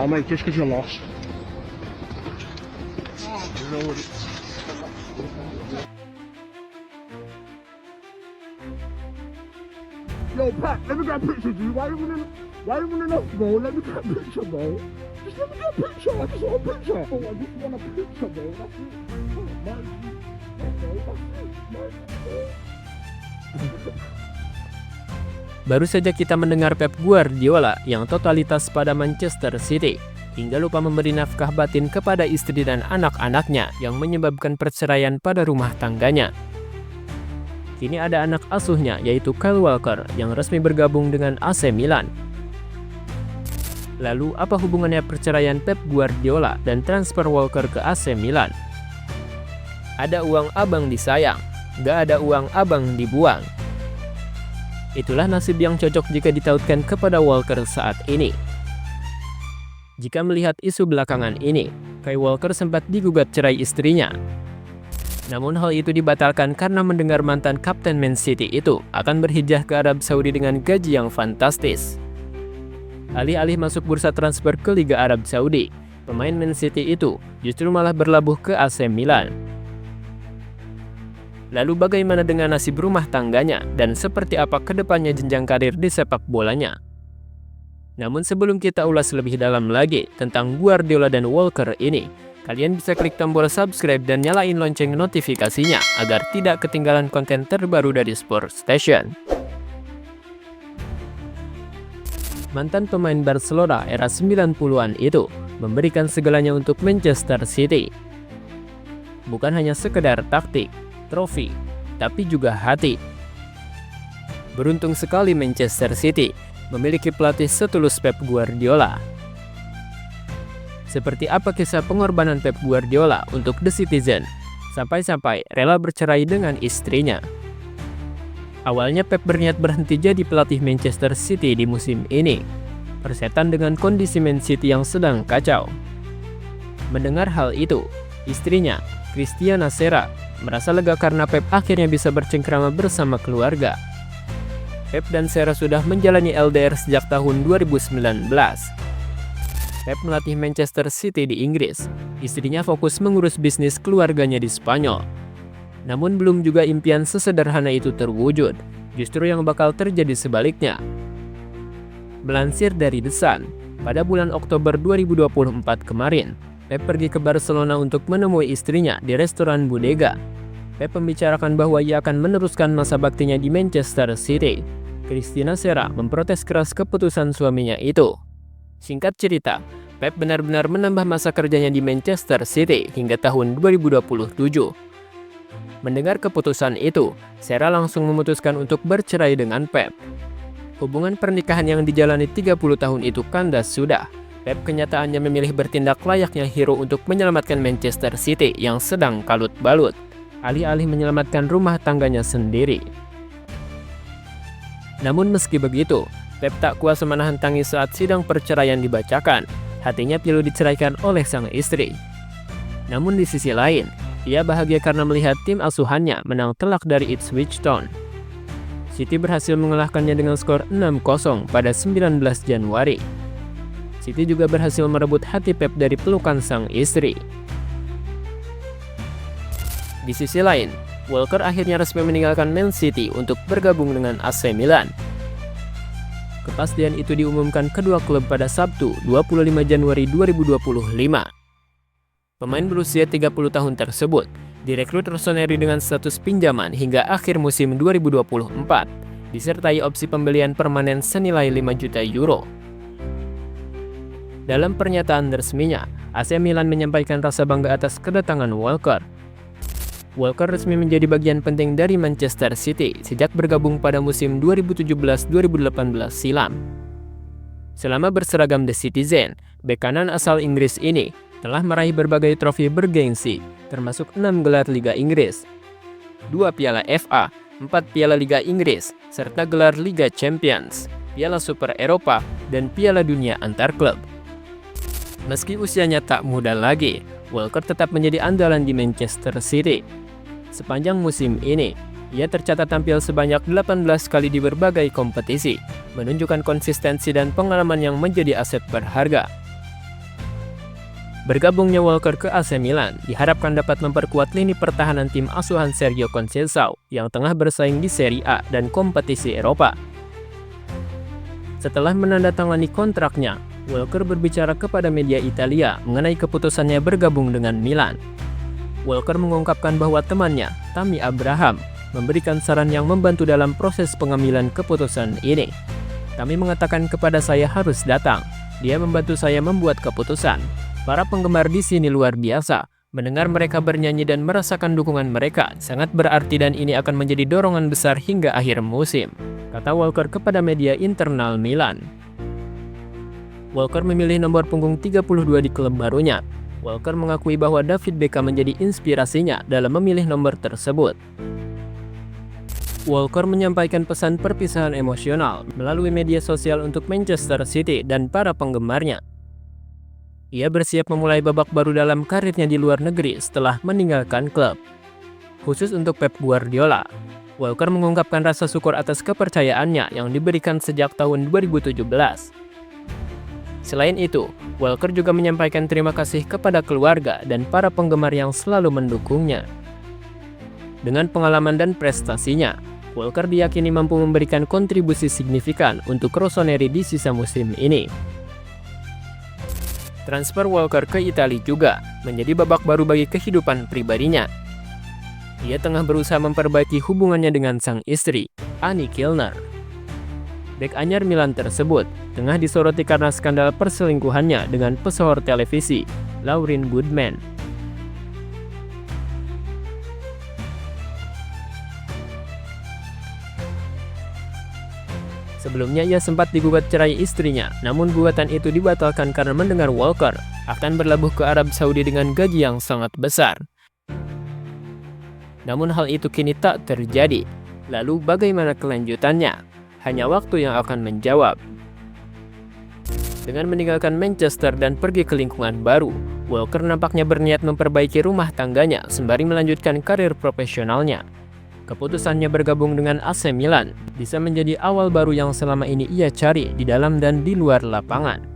now, mate, just because you lost. Yo, Pat, let me get a picture of you. Why are you running off, bro? Let me get a picture, bro. Just let me get a picture. I just want a picture. Oh, I just want a picture, bro. That's it. Oh, man. Baru saja kita mendengar Pep Guardiola yang totalitas pada Manchester City, hingga lupa memberi nafkah batin kepada istri dan anak-anaknya yang menyebabkan perceraian pada rumah tangganya. Kini ada anak asuhnya yaitu Kyle Walker yang resmi bergabung dengan AC Milan. Lalu apa hubungannya perceraian Pep Guardiola dan transfer Walker ke AC Milan? Ada uang abang disayang, gak ada uang abang dibuang. Itulah nasib yang cocok jika ditautkan kepada Walker saat ini. Jika melihat isu belakangan ini, Kyle Walker sempat digugat cerai istrinya. Namun hal itu dibatalkan karena mendengar mantan kapten Man City itu akan berhijrah ke Arab Saudi dengan gaji yang fantastis. Alih-alih masuk bursa transfer ke Liga Arab Saudi, pemain Man City itu justru malah berlabuh ke AC Milan. Lalu bagaimana dengan nasib rumah tangganya dan seperti apa kedepannya jenjang karir di sepak bolanya? Namun sebelum kita ulas lebih dalam lagi tentang Guardiola dan Walker ini, kalian bisa klik tombol subscribe dan nyalain lonceng notifikasinya agar tidak ketinggalan konten terbaru dari Sports Station. Mantan pemain Barcelona era 90-an itu memberikan segalanya untuk Manchester City. Bukan hanya sekedar taktik, trofi, tapi juga hati. Beruntung sekali Manchester City memiliki pelatih setulus Pep Guardiola. Seperti apa kisah pengorbanan Pep Guardiola untuk The Citizen, sampai-sampai rela bercerai dengan istrinya. Awalnya Pep berniat berhenti jadi pelatih Manchester City di musim ini, persetan dengan kondisi Man City yang sedang kacau. Mendengar hal itu, istrinya, Christiana Serra, merasa lega karena Pep akhirnya bisa bercengkrama bersama keluarga. Pep dan Serra sudah menjalani LDR sejak tahun 2019. Pep melatih Manchester City di Inggris. Istrinya fokus mengurus bisnis keluarganya di Spanyol. Namun belum juga impian sesederhana itu terwujud. Justru yang bakal terjadi sebaliknya. Melansir dari The Sun, pada bulan Oktober 2024 kemarin, Pep pergi ke Barcelona untuk menemui istrinya di restoran Bodega. Pep membicarakan bahwa ia akan meneruskan masa baktinya di Manchester City. Christiana Serra memprotes keras keputusan suaminya itu. Singkat cerita, Pep benar-benar menambah masa kerjanya di Manchester City hingga tahun 2027. Mendengar keputusan itu, Serra langsung memutuskan untuk bercerai dengan Pep. Hubungan pernikahan yang dijalani 30 tahun itu kandas sudah. Pep kenyataannya memilih bertindak layaknya hero untuk menyelamatkan Manchester City yang sedang kalut balut, alih-alih menyelamatkan rumah tangganya sendiri. Namun meski begitu, Pep tak kuasa menahan tangis saat sidang perceraian dibacakan. Hatinya pilu diceraikan oleh sang istri. Namun di sisi lain, ia bahagia karena melihat tim asuhannya menang telak dari Ipswich Town. City berhasil mengalahkannya dengan skor 6-0 pada 19 Januari. City juga berhasil merebut hati Pep dari pelukan sang istri. Di sisi lain, Walker akhirnya resmi meninggalkan Man City untuk bergabung dengan AC Milan. Kepastian itu diumumkan kedua klub pada Sabtu, 25 Januari 2025. Pemain berusia 30 tahun tersebut direkrut Rossoneri dengan status pinjaman hingga akhir musim 2024, disertai opsi pembelian permanen senilai 5 juta euro. Dalam pernyataan resminya, AC Milan menyampaikan rasa bangga atas kedatangan Walker. Walker resmi menjadi bagian penting dari Manchester City sejak bergabung pada musim 2017-2018 silam. Selama berseragam The Citizen, bek kanan asal Inggris ini telah meraih berbagai trofi bergengsi, termasuk 6 gelar Liga Inggris, 2 Piala FA, 4 Piala Liga Inggris, serta gelar Liga Champions, Piala Super Eropa, dan Piala Dunia antar klub. Meski usianya tak muda lagi, Walker tetap menjadi andalan di Manchester City. Sepanjang musim ini, ia tercatat tampil sebanyak 18 kali di berbagai kompetisi, menunjukkan konsistensi dan pengalaman yang menjadi aset berharga. Bergabungnya Walker ke AC Milan diharapkan dapat memperkuat lini pertahanan tim asuhan Sergio Conceição yang tengah bersaing di Serie A dan kompetisi Eropa. Setelah menandatangani kontraknya, Walker berbicara kepada media Italia mengenai keputusannya bergabung dengan Milan. Walker mengungkapkan bahwa temannya, Tammy Abraham, memberikan saran yang membantu dalam proses pengambilan keputusan ini. Tammy mengatakan kepada saya harus datang. Dia membantu saya membuat keputusan. Para penggemar di sini luar biasa. Mendengar mereka bernyanyi dan merasakan dukungan mereka sangat berarti dan ini akan menjadi dorongan besar hingga akhir musim, kata Walker kepada media internal Milan. Walker memilih nomor punggung 32 di klub barunya. Walker mengakui bahwa David Beckham menjadi inspirasinya dalam memilih nomor tersebut. Walker menyampaikan pesan perpisahan emosional melalui media sosial untuk Manchester City dan para penggemarnya. Ia bersiap memulai babak baru dalam karirnya di luar negeri setelah meninggalkan klub. Khusus untuk Pep Guardiola, Walker mengungkapkan rasa syukur atas kepercayaannya yang diberikan sejak tahun 2017. Selain itu, Walker juga menyampaikan terima kasih kepada keluarga dan para penggemar yang selalu mendukungnya. Dengan pengalaman dan prestasinya, Walker diyakini mampu memberikan kontribusi signifikan untuk Rossoneri di sisa musim ini. Transfer Walker ke Italia juga menjadi babak baru bagi kehidupan pribadinya. Ia tengah berusaha memperbaiki hubungannya dengan sang istri, Annie Kilner. Bek anyar Milan tersebut tengah disoroti karena skandal perselingkuhannya dengan pesohor televisi, Lauren Goodman. Sebelumnya ia sempat digugat cerai istrinya, namun gugatan itu dibatalkan karena mendengar Walker akan berlabuh ke Arab Saudi dengan gaji yang sangat besar. Namun hal itu kini tak terjadi. Lalu bagaimana kelanjutannya? Hanya waktu yang akan menjawab. Dengan meninggalkan Manchester dan pergi ke lingkungan baru, Walker nampaknya berniat memperbaiki rumah tangganya sembari melanjutkan karir profesionalnya. Keputusannya bergabung dengan AC Milan bisa menjadi awal baru yang selama ini ia cari di dalam dan di luar lapangan.